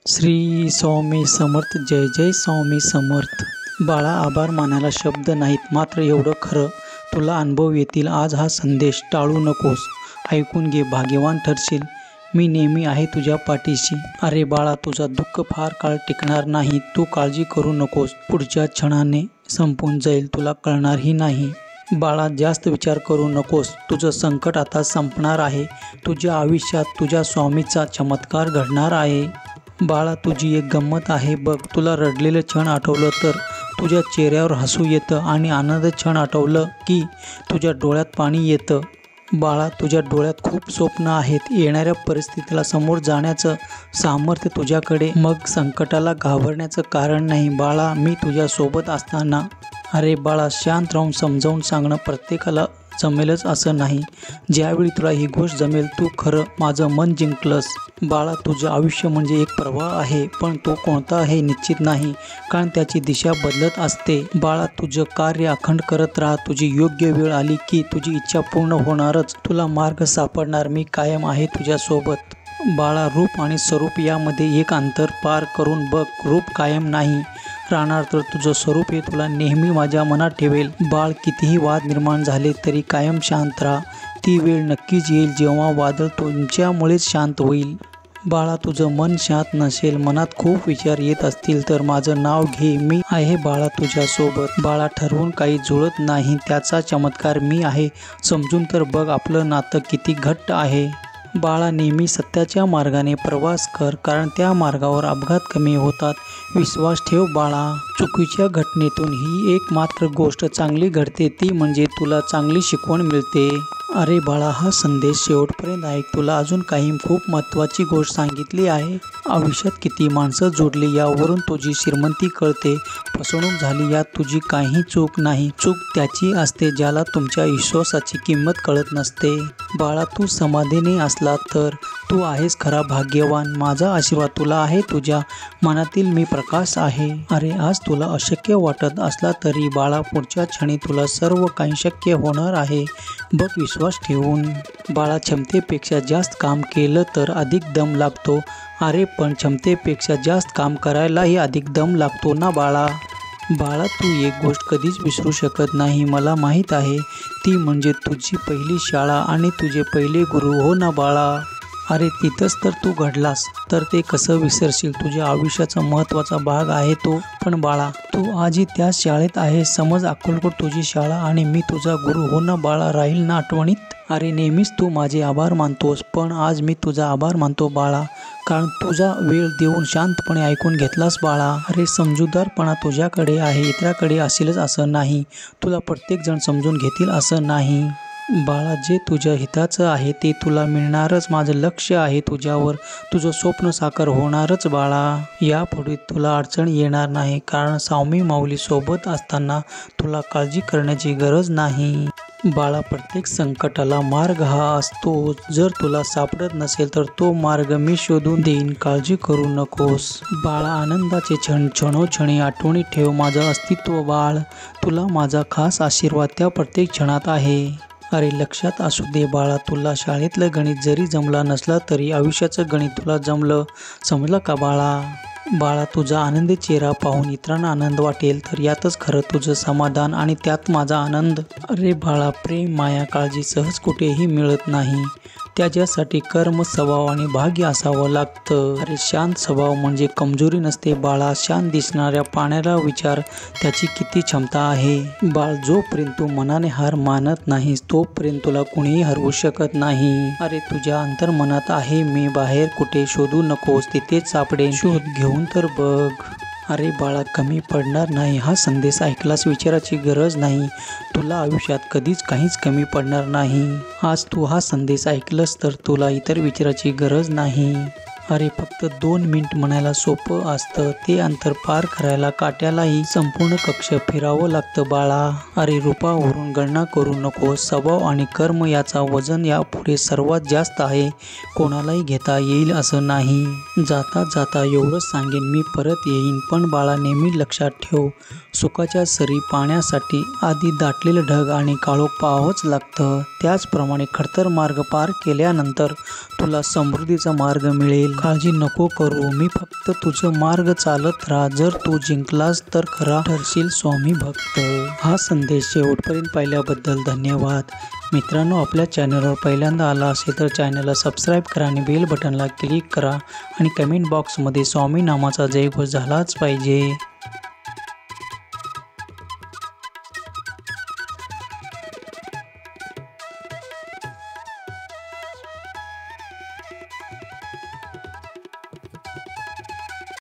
श्री स्वामी समर्थ. जय जय स्वामी समर्थ. बाळा, आभार मानायला शब्द नाहीत, मात्र एवढं खरं तुला अनुभव येतील. आज हा संदेश टाळू नकोस, ऐकून घे, भाग्यवान ठरशील. मी नेहमी आहे तुझ्या पाठीशी. अरे बाळा, तुझा दुःख फार काळ टिकणार नाही. तू काळजी करू नकोस, पुढच्या क्षणाने संपून जाईल, तुला कळणारही नाही. बाळा, जास्त विचार करू नकोस, तुझं संकट आता संपणार आहे. तुझ्या आयुष्यात तुझ्या स्वामीचा चमत्कार घडणार आहे. बाळा, तुझी एक गंमत आहे बघ. तुला रडलेलं क्षण आठवलं तर तुझ्या चेहऱ्यावर हसू येतं आणि आनंद क्षण आठवलं की तुझ्या डोळ्यात पाणी येतं. बाळा, तुझ्या डोळ्यात खूप स्वप्न आहेत. येणाऱ्या परिस्थितीला समोर जाण्याचं सामर्थ्य तुझ्याकडे. मग संकटाला घाबरण्याचं कारण नाही. बाळा, मी तुझ्यासोबत असताना. अरे बाळा, शांत राहून समजावून सांगणं प्रत्येकाला जमेलच असं नाही. ज्यावेळी तुला ही गोष्ट जमेल, तू खरं माझं मन जिंकलंस. बाळा, तुझं आयुष्य म्हणजे एक प्रवाह आहे, पण तो कोणता हे निश्चित नाही, कारण त्याची दिशा बदलत असते. बाळा, तुझं कार्य अखंड करत राहा. तुझी योग्य वेळ आली की तुझी इच्छा पूर्ण होणारच. तुला मार्ग सापडणार. मी कायम आहे तुझ्यासोबत. बाळा, रूप आणि स्वरूप यामध्ये एक अंतर पार करून बघ. रूप कायम नाही राहणार, तर तुझं स्वरूप हे तुला नेहमी माझ्या मनात ठेवेल. बाळ, कितीही वाद निर्माण झाले तरी कायम शांत राहा. ती वेळ नक्कीच येईल जेव्हा वादळ तुमच्यामुळेच शांत होईल. बाळा, तुझं मन शांत नसेल, मनात खूप विचार येत असतील, तर माझं नाव घे. मी आहे बाळा तुझ्यासोबत. बाळा, ठरवून काही जुळत नाही, त्याचा चमत्कार मी आहे. समजून तर बघ आपलं नातं किती घट्ट आहे. बाळा, नेहमी सत्याच्या मार्गाने प्रवास कर, कारण त्या मार्गावर अपघात कमी होतात. विश्वास ठेव बाळा. चुकीच्या घटनेतून ही एक मात्र गोष्ट चांगली घडते, ती म्हणजे तुला चांगली शिकवण मिळते. अरे बाळा, हा संदेश शेवटपर्यंत ऐक. तुला अजून काही खूप महत्त्वाची गोष्ट सांगितली आहे. आयुष्यात किती माणसं जोडली यावरून तुझी श्रीमंती कळते. फसवणूक झाली यात तुझी काही चूक नाही. चूक त्याची असते ज्याला तुमच्या विश्वासाची किंमत कळत नसते. बाळा, तू समाधानी असला तर तू आहेस खरा भाग्यवान. माझा आशीर्वाद तुला आहे. तुझ्या मनातील मी प्रकाश आहे. अरे, आज तुला अशक्य वाटत असला तरी बाळा, पुढच्या क्षणी तुला सर्व काही शक्य होणार आहे. बघ विश्वास ठेवून. बाळा, क्षमतेपेक्षा जास्त काम केलं तर अधिक दम लागतो. अरे पण क्षमतेपेक्षा जास्त काम करायलाही अधिक दम लागतो ना बाळा. बाळा, तू एक गोष्ट कधीच विसरू शकत नाही. मला माहीत आहे, ती म्हणजे तुझी पहिली शाळा आणि तुझे पहिले गुरु. हो ना बाळा. अरे, तिथंच तर तू घडलास, तर ते कसं विसरशील. तुझ्या आयुष्याचा महत्त्वाचा भाग आहे तो. पण बाळा, तू आजही त्याच शाळेत आहे. समज अक्कलकोट तुझी शाळा आणि मी तुझा गुरु. हो ना बाळा, राहील ना आठवणीत. अरे, नेहमीच तू माझे आभार मानतोस, पण आज मी तुझा आभार मानतो बाळा, कारण तुझा वेळ देऊन शांतपणे ऐकून घेतलास बाळा. अरे, समजूतदारपणा तुझ्याकडे आहे, इतरांकडे असेलच असं नाही. तुला प्रत्येकजण समजून घेतील असं नाही. बाळा, जे तुझ्या हिताचं आहे ते तुला मिळणारच. माझं लक्ष आहे तुझ्यावर. तुझं स्वप्न साकार होणारच बाळा. यापुढे तुला अडचण येणार नाही, कारण स्वामी माऊली सोबत असताना तुला काळजी करण्याची गरज नाही. बाळा, प्रत्येक संकटाला मार्ग हा असतो. जर तुला सापडत नसेल तर तो मार्ग मी शोधून देईन. काळजी करू नकोस. बाळा, आनंदाचे क्षण क्षणोक्षणी आठवणी ठेव. माझं अस्तित्व बाळ, तुला माझा खास आशीर्वाद त्या प्रत्येक क्षणात आहे. अरे, लक्षात असू दे बाळा, तुला शाळेतलं गणित जरी जमला नसला तरी आयुष्याचं गणित तुला जमलं. समजलं का बाळा. बाळा, तुझा आनंदी चेहरा पाहून इतरांना आनंद वाटेल, तर यातच खरं तुझं समाधान आणि त्यात माझा आनंद. अरे बाळा, प्रेम, माया, काळजी सहज कुठेही मिळत नाही. त्याच्यासाठी कर्म, स्वभाव आणि भाग्य असावं लागतं. अरे, शांत स्वभाव म्हणजे कमजोरी नसते बाळा. शांत दिसणाऱ्या पाण्याला विचार त्याची किती क्षमता आहे. बाळ, जोपर्यंत तू मनाने हार मानत नाहीस तोपर्यंत तुला कुणीही हरवू शकत नाही. अरे, तुझ्या अंतर्मनात आहे मी. बाहेर कुठे शोधू नकोस, तिथेच सापडेन. शोध घेऊन तर बघ. अरे बाळा, कमी पडणार नाही. हा संदेश ऐकलास, विचाराची गरज नाही. तुला आयुष्यात कधीच काहीच कमी पडणार नाही. आज तू हा संदेश ऐकलंस तर तुला इतर विचाराची गरज नाही. अरे, फक्त 2 मिनिट म्हणायला सोपं असतं, ते अंतर पार करायला काट्यालाही संपूर्ण कक्ष फिरावं लागतं बाळा. अरे, रूपावरून गणना करू नको. स्वभाव आणि कर्म याचा वजन यापुढे सर्वात जास्त आहे. कोणालाही घेता येईल असं नाही. जाता जाता एवढंच सांगेन, मी परत येईन, पण बाळा नेहमी लक्षात ठेव, सुखाच्या सरी पाहण्यासाठी आधी दाटलेलं ढग आणि काळोख पाहावंच लागतं. त्याचप्रमाणे खडतर मार्ग पार केल्यानंतर तुला समृद्धीचा मार्ग मिळेल. काळजी नको करू, मी फक्त तुझं मार्ग चालत राहा. जर तू जिंकलास तर खरा ठरशील स्वामी भक्त. हा संदेश शेवटपर्यंत पाहिल्याबद्दल धन्यवाद. मित्रांनो, आपल्या चॅनलवर पहिल्यांदा आला असेल तर चॅनलला सबस्क्राईब करा आणि बेल बटनला क्लिक करा आणि कमेंट बॉक्समध्ये स्वामी नामाचा जयघोष झालाच पाहिजे.